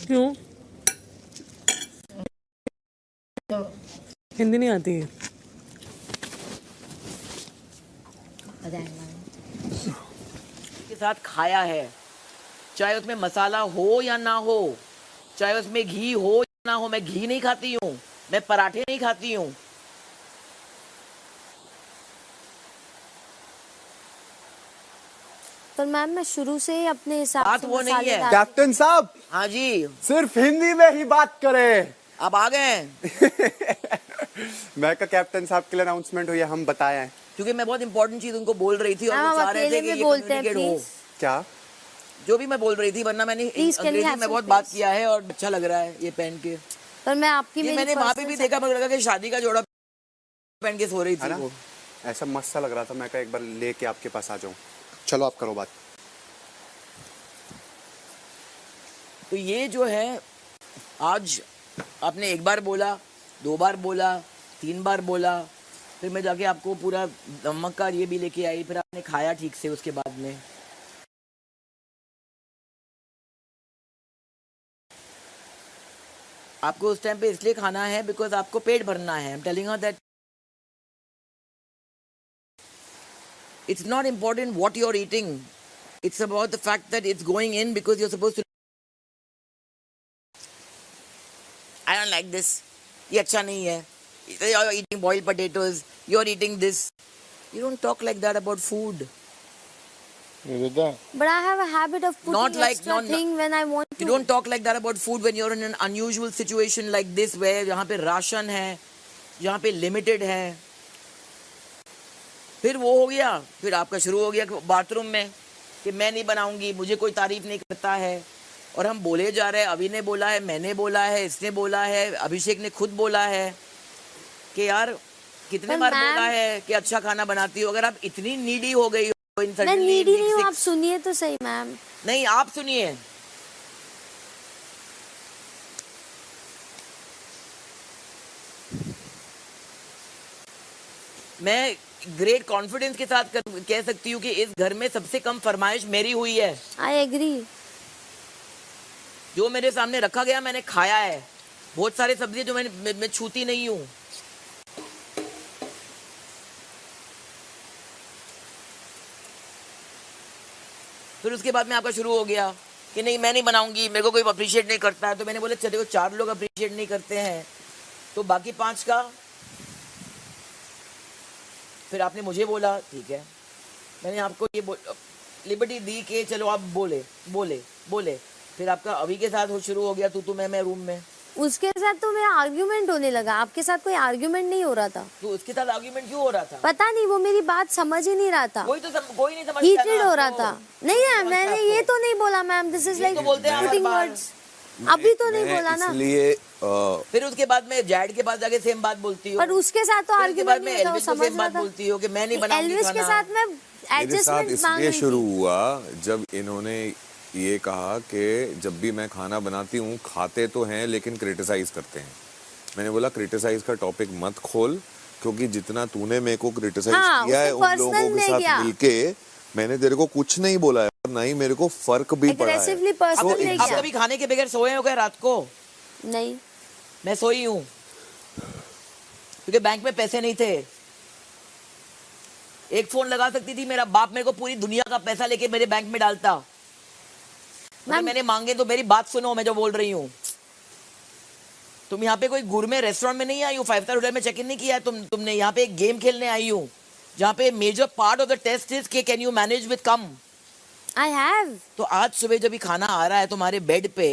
क्यों? हिंदी नहीं आती है? के साथ खाया है, चाहे उसमें मसाला हो या ना हो, चाहे उसमें घी हो या ना हो। मैं घी नहीं खाती हूँ, मैं पराठे नहीं खाती हूँ। पर मैम मैं शुरू से ही अपने हिसाब बात से वो नहीं है। कैप्टन साहब हाँ जी, सिर्फ हिंदी में ही बात करें। अब आ गए। मैं का कैप्टन साहब के लिए अनाउंसमेंट हुई है, हम बताए हैं क्योंकि मैं बहुत इंपॉर्टेंट चीज उनको बोल रही थी और मैम वो हम चाह रहे थे अकेले कि में ये बोलते हैं कम्युनिकेट हो। प्लीज। क्या? जो भी मैं बोल रही थी, वरना मैंने Please, can we अंग्रेजी have में some बहुत बात space? किया है और अच्छा लग रहा है ये पहन के। पर मैं आपकी ये मेरी मैंने वहां पे personal भी देखा, मुझे लगा कि शादी का जोड़ा पहन के सो रही है थी ना? वो। ऐसा मस्त सा लग रहा था, मैं का एक बार लेके आपके पास आ जाऊं। चलो आप करो बात। तो ये जो है, आज आपने एक बार बोला, 2 बार बोला, 3 बार बोला, फिर मैं जाके आपको पूरा नमक का ये भी लेके आई, फिर आपने खाया ठीक से उसके बाद में। आपको उस टाइम पे इसलिए खाना है बिकॉज आपको पेट भरना है। I am telling her that it's not important what you're eating, it's about the fact that it's going in because you're supposed to. I don't like this, ये अच्छा नहीं है, you're eating boiled potatoes, you're eating this. You don't talk like that about food. But I have a habit of putting Not like- extra not- thing when I want You to. don't talk like that about food when you're in an unusual situation like this where यहाँ पे ration है, यहाँ पे limited है। फिर वो हो गया, फिर आपका शुरू हो गया बाथरूम में कि मैं नहीं बनाऊंगी, मुझे कोई तारीफ नहीं करता है। और हम बोले जा रहे हैं, अभी ने बोला है, मैंने बोला है, इसने बोला है, अभिषेक ने खुद बोला है कि यार कितने पर बार मैम- बोला है कि अच्छा खाना बनाती हो। अगर आप इतनी नीडी हो गई हो इन मैं suddenly नीडी week नहीं हूँ, 6 आप सुनिए तो सही मैम। नहीं, आप सुनिए। मैं ग्रेट कॉन्फिडेंस के साथ कह सकती हूँ कि इस घर में सबसे कम फरमाइश मेरी हुई है। I agree. जो मेरे सामने रखा गया मैंने खाया है। बहुत सारे सब्जी जो मैं छूती नहीं हूँ। फिर उसके बाद में आपका शुरू हो गया कि नहीं मैं नहीं बनाऊंगी, मेरे को कोई अप्रिशिएट नहीं करता है। तो मैंने बोला चलो 4 लोग अप्रिशिएट नहीं करते हैं तो बाकी 5 का। फिर आपने मुझे बोला ठीक है, मैंने आपको ये लिबर्टी दी कि चलो आप बोले बोले बोले। फिर आपका अभी के साथ शुरू हो गया तू मैं रूम में। उसके साथ तो मेरा आर्ग्यूमेंट होने लगा, आपके साथ कोई आर्ग्यूमेंट नहीं हो रहा था। तो उसके साथ आर्ग्यूमेंट क्यों हो रहा था? पता नहीं, वो मेरी बात समझ ही नहीं रहा था। कोई नहीं समझ हीटेड हो रहा था। नहीं मैम, मैंने ये तो नहीं बोला मैम, दिस इज लाइक बोलते हैं हर पुटिंग बार। वर्ड्स। अभी तो नहीं बोला ना। इसलिए फिर उसके बाद में जैड के पास जाके सेम बात बोलती हो। पर उसके साथ तो फिर उसके बाद आर्ग्यूमेंट में नहीं था, वो एल्विस को समझ सेम रहा बात था। बोलती हो कि मैं नहीं बनाऊंगी एल्विस के खाना। साथ मैं मेरे साथ एडजस्टमेंट मांग इसलिए रही शुरू थी। हुआ जब इन्होंने ये कहा कि जब भी मैं खाना बनाती हूँ खाते तो हैं लेकिन क्रिटिसाइज करते हैं। मैंने बोला क्रिटिसाइज का टॉपिक मत खोल, क्योंकि जितना तूने मेरे को क्रिटिसाइज हाँ, किया है उसने उन लोगों personal के नहीं किया। साथ मिलके, मैंने तेरे को कुछ नहीं बोला है और ना ही मेरे को फर्क भी पड़ा है। एग्रेसिवली पर्सनल नहीं आप किया। कभी खाने के बगैर सोए हो क्या रात को? नहीं, मैं सोई हूँ क्योंकि बैंक में पैसे नहीं थे। एक फोन लगा सकती थी, मेरा बाप मेरे को पूरी दुनिया का पैसा लेके मेरे बैंक में डालता। अगर मैंने मांगे तो मेरी बात सुनो, मैं जो बोल रही हूँ। तुम यहाँ पे कोई गुरमे रेस्टोरेंट में नहीं आई हो, 5 स्टार होटल में चेक इन नहीं किया है तुमने यहाँ पे एक गेम खेलने आई हो जहाँ पे major part of the test is के कैन यू मैनेज विद कम। I have. तो आज सुबह जब भी खाना आ रहा है तुम्हारे बेड पे,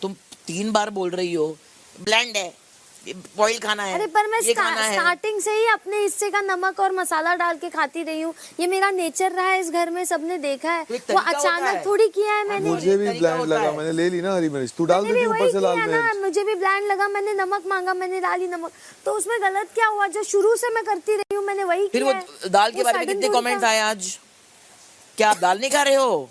तुम 3 बार बोल रही हो ब्लेंड है, बॉइल खाना है। अरे पर मैं ये खाना है। स्टार्टिंग से ही अपने हिस्से का नमक और मसाला डाल के खाती रही हूँ। ये मेरा नेचर रहा है इस घर में, सबने देखा है। तो एक वो तरीका होता अचानक है। थोड़ी किया है मैंने। मुझे भी तरीका ब्लैंड होता लगा, है। मैंने ले ली ना हरी मिर्च, तू डाल मैंने देती भी ऊपर वही से लाल किया ना, मिर्च। मुझे भी ब्लैंड लगा, मैंने नमक मांगा, मैंने डाली नमक। तो उसमें गलत क्या हुआ? जो शुरू से मैं करती रही हूँ मैंने वही फिर किया वो है। दाल के वो बारे में sudden कितने थोड़ी कमेंट्स था। आए आज? क्या आप दाल नहीं खा रहे हो?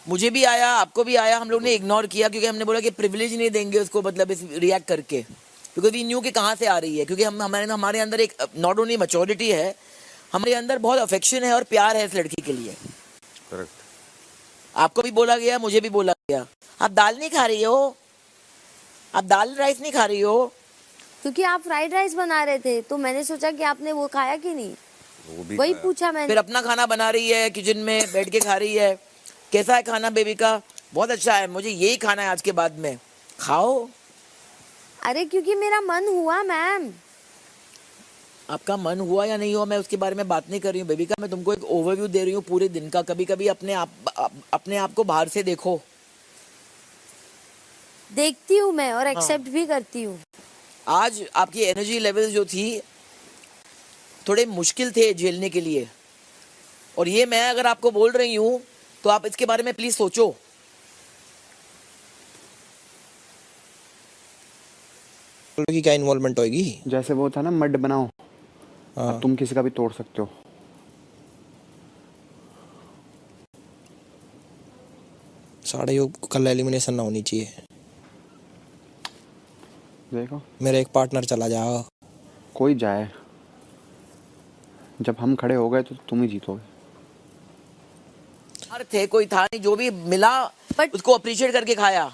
मुझे भी आया, आपको भी आया। हम लोग ने इग्नोर किया क्योंकि हमने बोला कि प्रिविलेज नहीं देंगे उसको, मतलब इस रिएक्ट करके, बिकॉज वी न्यू कि कहाँ से आ रही है। क्योंकि हमारे अंदर एक नॉट ओनली मैच्योरिटी है, हमारे अंदर बहुत अफेक्शन है और प्यार है इस लड़की के लिए। करेक्ट। आपको भी बोला गया, मुझे भी बोला गया। आप दाल नहीं खा रही हो, आप दाल राइस नहीं खा रही हो। क्योंकि आप फ्राइड राइस बना रहे थे तो मैंने सोचा कि आपने वो खाया कि नहीं, वो भी वही खाया। पूछा मैंने। फिर अपना खाना बना रही है किचन में बैठ के खा रही है। कैसा है खाना बेबी का? बहुत अच्छा है, मुझे यही खाना है आज के बाद में। खाओ। अरे क्योंकि मेरा मन हुआ मैम। आपका मन हुआ या नहीं हुआ मैं उसके बारे में बात नहीं कर रही हूँ बेबी का, मैं तुमको एक ओवरव्यू दे रही हूँ पूरे दिन का। कभी कभी अपने आप को बाहर से देखो। देखती हूँ मैं और हाँ। एक्सेप्ट भी करती हूँ। आज आपकी एनर्जी लेवल जो थी थोड़े मुश्किल थे झेलने के लिए, और ये मैं अगर आपको बोल रही हूँ तो आप इसके बारे में प्लीज सोचो। की क्या इन्वॉल्वमेंट होगी? जैसे वो था ना मड बनाओ, हाँ। अब तुम किसी का भी तोड़ सकते हो। साढ़े योग कल एलिमिनेशन ना होनी चाहिए। देखो मेरा एक पार्टनर चला जाएगा। कोई जाए, जब हम खड़े हो गए तो तुम ही जीतोगे। हर थे कोई था नहीं, जो भी मिला But- उसको अप्रिशिएट करके खाया।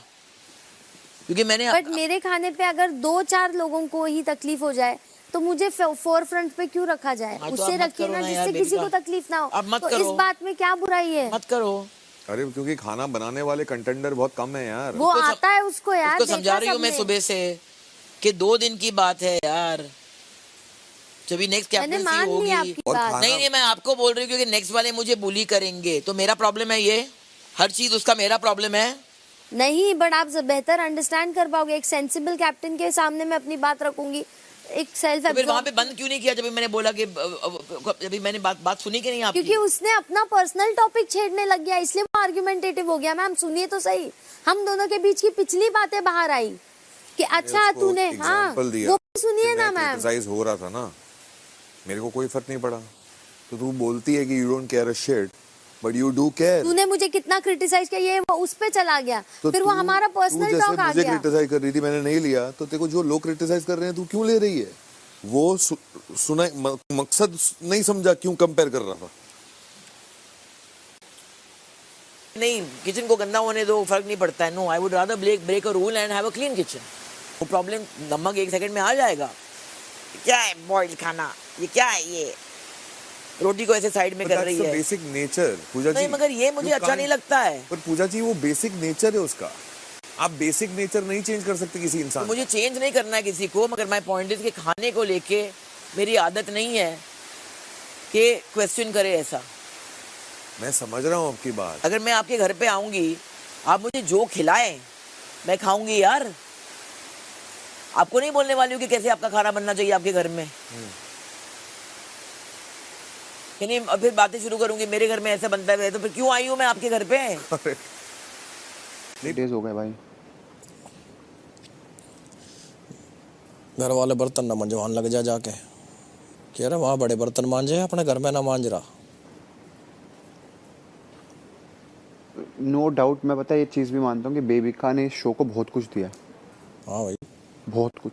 क्योंकि मैंने बट मेरे खाने पे अगर 2-4 लोगों को ही तकलीफ हो जाए तो मुझे फोर फ्रंट पे क्यों रखा जाए? हाँ, तो उससे आप मत रखिए करो ना ना जिससे यार किसी को बेबी का। तकलीफ ना हो। आप मत तो करो। इस बात में क्या बुराई है? मत करो। अरे क्योंकि खाना बनाने वाले कंटेंडर बहुत कम है यार। वो आता है उसको यार, उसको समझा देखा रही हूँ मैं सबने। सुबह से कि 2 दिन की बात है यार, जब नेक्स्ट मैंने कैप्टनसी मान ली होगी। आपकी और बात। खाना- नहीं मैं आपको बोल रही हूँ क्योंकि नेक्स्ट वाले मुझे बुली करेंगे तो मेरा प्रॉब्लम है ये। हर चीज उसका मेरा प्रॉब्लम है। नहीं, बट आप बेहतर अंडरस्टैंड कर पाओगे। एक सेंसिबल कैप्टन के सामने मैं अपनी बात रखूंगी। एक सेल्फ तो फिर वहां पे बंद क्यों नहीं किया जब मैंने बोला कि जब मैंने बात सुनी कि नहीं आपकी? क्योंकि उसने अपना पर्सनल टॉपिक छेड़ने लग गया, इसलिए वो आर्गुमेंटेटिव हो गया। मैम सुनिए तो सही, हम दोनों के बीच की पिछली बातें बाहर आई कि अच्छा उसको तूने, हाँ एग्जाम्पल दिया वो भी सुनिए कि ना मैं मैम। क्रिटिसाइज हो रहा था ना, मेरे को कोई फर्क नहीं पड़ा। तो तू बोलती है कि you don't care a shit but you do care. तूने मुझे कितना क्रिटिसाइज किया, ये वो उस पे चला गया। फिर वो हमारा पर्सनल टॉक आ मुझे गया। क्रिटिसाइज कर रही थी, मैंने नहीं लिया, तो तेरे को जो लोग क्रिटिसाइज कर रहे हैं तू क्यों ले रही है? वो सुना मकसद नहीं समझा क्यों कंपेयर कर रहा था? नहीं, किचन को गंदा होने दो, फर्क नहीं पड़ता है। No, I would rather break a rule and have a clean kitchen. वो प्रॉब्लम नमक 1 सेकंड में आ जाएगा। क्या है बॉइल्ड खाना, ये क्या है? ये रोटी को ऐसे साइड में कर रही है। बेसिक नेचर पूजा नहीं जी, मगर ये मुझे you अच्छा can't- नहीं लगता है। पर पूजा जी वो बेसिक नेचर है उसका। आप बेसिक नेचर नहीं चेंज कर सकते किसी तो इंसान मुझे चेंज नहीं करना है किसी को, मगर माय पॉइंट इज कि खाने को लेके मेरी आदत नहीं है कि क्वेश्चन करे ऐसा। मैं समझ रहा हूँ आपकी बात। अगर मैं आपके घर पे आऊंगी, आप मुझे जो खिलाएं मैं खाऊंगी यार। आपको नहीं बोलने वाली हूँ कि कैसे आपका खाना बनना चाहिए आपके घर में। यानी अब फिर बातें शुरू करूंगी मेरे घर में ऐसा बनता है, तो फिर क्यों आई हूँ मैं आपके घर पे? डेज हो गए भाई। घर वाले बर्तन ना मंजवान लग जा जाके। कह रहे वहाँ बड़े बर्तन मांझे, अपने घर में ना मांझ रहा। नो डाउट मैं पता है ये चीज़ भी मानता हूँ कि बेबिका ने इस शो को बहुत कुछ दिया है, हाँ भाई, बहुत कुछ।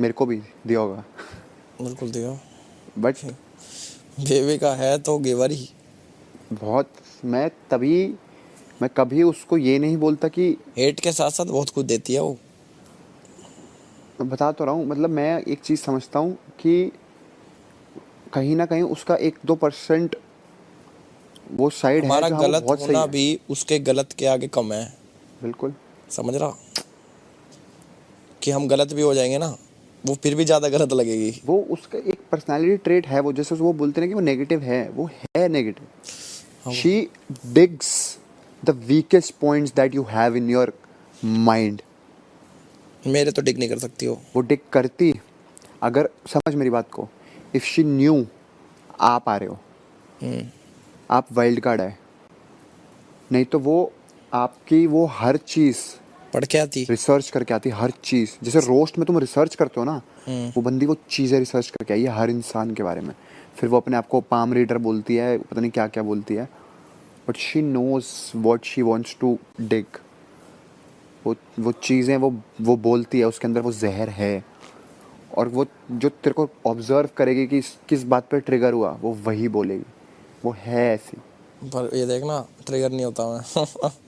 मेरे को भी दिया होगा, बिल्कुल दिया। बट बेबी का है तो गेवर ही। बहुत मैं कभी उसको ये नहीं बोलता कि, हेट के साथ साथ बहुत कुछ देती है वो। मैं बता तो रहा हूँ, मतलब मैं एक चीज़ समझता हूँ कि कहीं ना कहीं उसका 1-2% वो साइड है हमारा जहाँ वो गलत बहुत सही होना है। भी उसके गलत के आगे कम है। बिल्कुल समझ रहा कि हम गलत भी हो जाएंगे ना, वो फिर भी ज्यादा गलत लगेगी। वो उसका एक पर्सनालिटी ट्रेट है, वो जैसे वो बोलते हैं कि वो नेगेटिव है, वो है negative. She digs the weakest points that you have in your mind. मेरे तो डिग नहीं कर सकती वो डिग करती, अगर समझ मेरी बात को, इफ शी न्यू आप आ रहे हो, आप वाइल्ड कार्ड है, नहीं तो वो आपकी वो हर चीज़ पढ़ के आती। रिसर्च करके आती, हर चीज़। जैसे रोस्ट में तुम रिसर्च करते हो ना, वो बंदी वो चीज़ें रिसर्च करके आई है हर इंसान के बारे में। फिर वो अपने आप को पाम रीडर बोलती है, पता नहीं क्या क्या बोलती है, but she knows what she wants to dig. वो चीज़ें वो बोलती है, उसके अंदर वो जहर है, और वो जो तेरे को ऑब्जर्व करेगी कि किस बात पे ट्रिगर हुआ, वो वही बोलेगी। वो है ऐसी। पर ये देखना ट्रिगर नहीं होता मैं